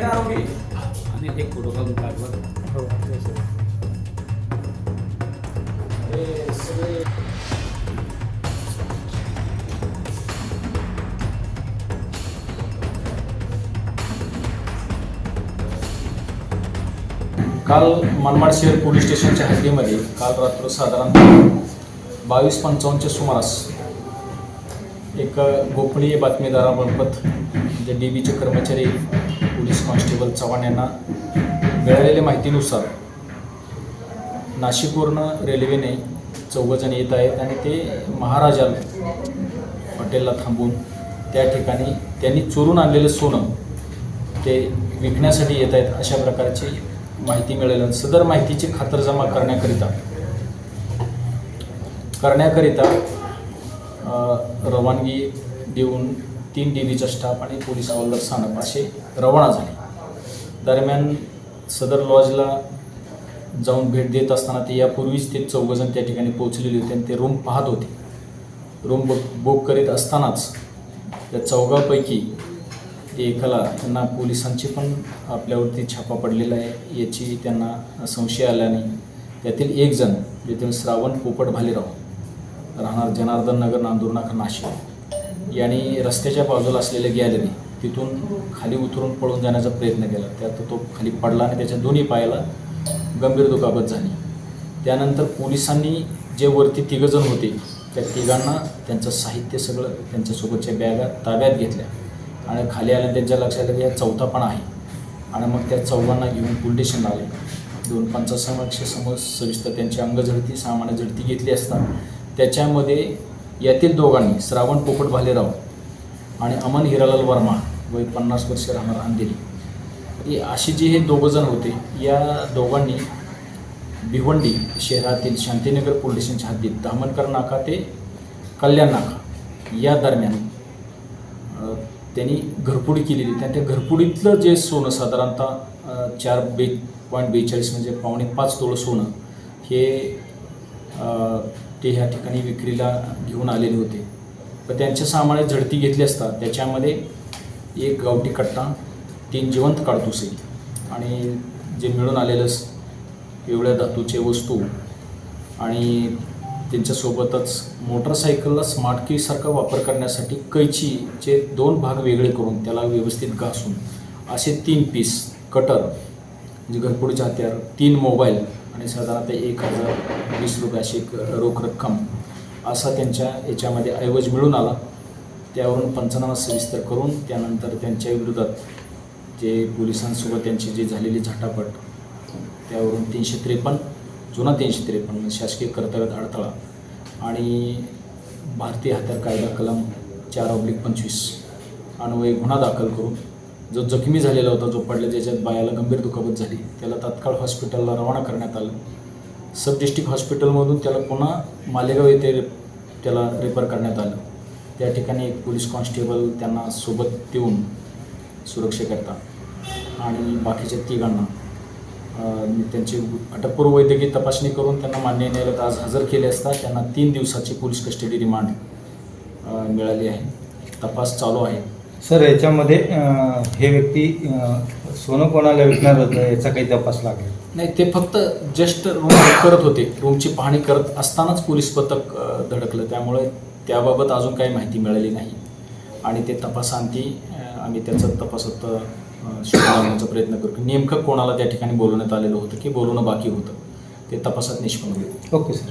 आणि एक फोटो काढून पाठवा. हो काल मनमाड शहर पोलीस स्टेशनच्या हद्दीमध्ये काल रात्र साधारणतः 22:55च्या सुमारास एक गोपनीय बातमीदारामार्फत जे DBचे कर्मचारी पोलीस कॉन्स्टेबल चव्हाण यांना मिळालेल्या माहितीनुसार नाशिकवरून रेल्वेने 4 जण येत आहेत आणि ते महाराजा हॉटेलला थांबून त्या ठिकाणी त्यांनी चोरून आणलेलं सोनं ते विकण्यासाठी येत आहेत अशा प्रकारची माहिती मिळाली. सदर माहितीची खातरजमा करण्याकरिता रवानगी देऊन 3 DBचा स्टाफ आणि पोलीस हवालदार स्थानक असे रवाना झाले. दरम्यान सदर लॉजला जाऊन भेट देत असताना ते यापूर्वीच ते 4 जण त्या ठिकाणी पोहोचलेले होते आणि ते रूम पाहत होते. रूम बुक करीत असतानाच त्या 4पैकी एकाला त्यांना पोलिसांची पण आपल्यावरती छापा पडलेला आहे याची त्यांना संशय आल्याने त्यातील एक जण जेथे श्रावण पोपट भालेराव राहणार जनार्दन नगर नांदूरनाका नाशिक यांनी रस्त्याच्या बाजूला असलेल्या गॅलरी तिथून खाली उतरून पळून जाण्याचा प्रयत्न केला. त्यात तो खाली पडला आणि त्याच्या दोन्ही पायाला गंभीर दुखापत झाली. त्यानंतर पोलिसांनी जे वरती 3 जण होते त्या 3घांना त्यांचं साहित्य सगळं त्यांच्यासोबतच्या बॅगा ताब्यात घेतल्या आणि खाली आल्या त्यांच्या लक्षात आलं की हा 4था पण आहे आणि मग त्या 4घांना घेऊन पोलीस स्टेशनला आले. 2 पंचासमक्ष सविस्तर त्यांची अंगझडती सामान्य झडती घेतली असता त्याच्यामध्ये यातील 2घांनी श्रावण पोपट भालेराव आणि अमन हिरालाल वर्मा वय 50 वर्ष राहणार अंधेरी अशी जी हे 2 जण होते या दोघांनी भिवंडी शहरातील शांतीनगर पोलीस स्टेशनच्या हद्दीत धामणकर नाका ते कल्याण नाका या दरम्यान त्यांनी घरपुडी केलेली. त्या घरपुडीतलं जे सोनं साधारणतः 4.42 म्हणजे 5.25 तोळं सोनं हे ते ह्या ठिकाणी विक्रीला घेऊन आलेले होते. पण त्यांच्या सामान्य झडती घेतली असता त्याच्यामध्ये 1 गावठी कट्टा 3 जिवंत काडतुसे आणि जे मिळून आलेलं पिवळ्या धातूचे वस्तू आणि त्यांच्यासोबतच मोटरसायकलला स्मार्ट कीसारखा वापर करण्यासाठी कैचीचे 2 भाग वेगळे करून त्याला व्यवस्थित घासून असे 3 पीस कटर म्हणजे घरपुडीचे हत्यार 3 मोबाईल आणि साधारणतः 1020 रुपये अशी एक रोख रक्कम असा त्यांच्या याच्यामध्ये ऐवज मिळून आला. त्यावरून पंचनामा सविस्तर करून त्यानंतर त्यांच्या विरोधात जे पोलिसांसोबत त्यांची जी झालेली झटापट त्यावरून 353 जुना 353 शासकीय कर्तव्यात अडथळा आणि भारतीय हत्यार कायदा कलम 4/25 अन्वये गुन्हा दाखल करून जो जखमी झालेला होता जो पडला ज्याच्यात बायाला गंभीर दुखापत झाली त्याला तात्काळ हॉस्पिटलला रवाना करण्यात आलं. सब डिस्ट्रिक्ट हॉस्पिटलमधून त्याला पुन्हा मालेगाव येथे त्याला रेफर करण्यात आलं. त्या ठिकाणी एक पोलीस कॉन्स्टेबल त्यांना सोबत देऊन सुरक्षेकरता आणि बाकीच्या 3घांना त्यांची अटकपूर्व वैद्यकीय तपासणी करून त्यांना मान्य न्यायालयात आज हजर केले असता त्यांना 3 दिवसाची पोलीस कस्टडी रिमांड मिळाली आहे. तपास चालू आहे. सर याच्यामध्ये हे व्यक्ती सोनं कोणाला विकणार होतं याचा काही तपास लागेल नाही. ते फक्त जस्ट रूम करत होते. रूमची पाहणी करत असतानाच पोलीस पथक धडकलं त्यामुळे त्याबाबत अजून काही माहिती मिळाली नाही आणि ते तपासांती आम्ही त्याचा तपासात शोधण्याचा प्रयत्न करू की नेमकं कोणाला त्या ठिकाणी बोलवण्यात आलेलं होतं की बोलवणं बाकी होतं ते तपासात निष्पन्न होईल. Okay sir.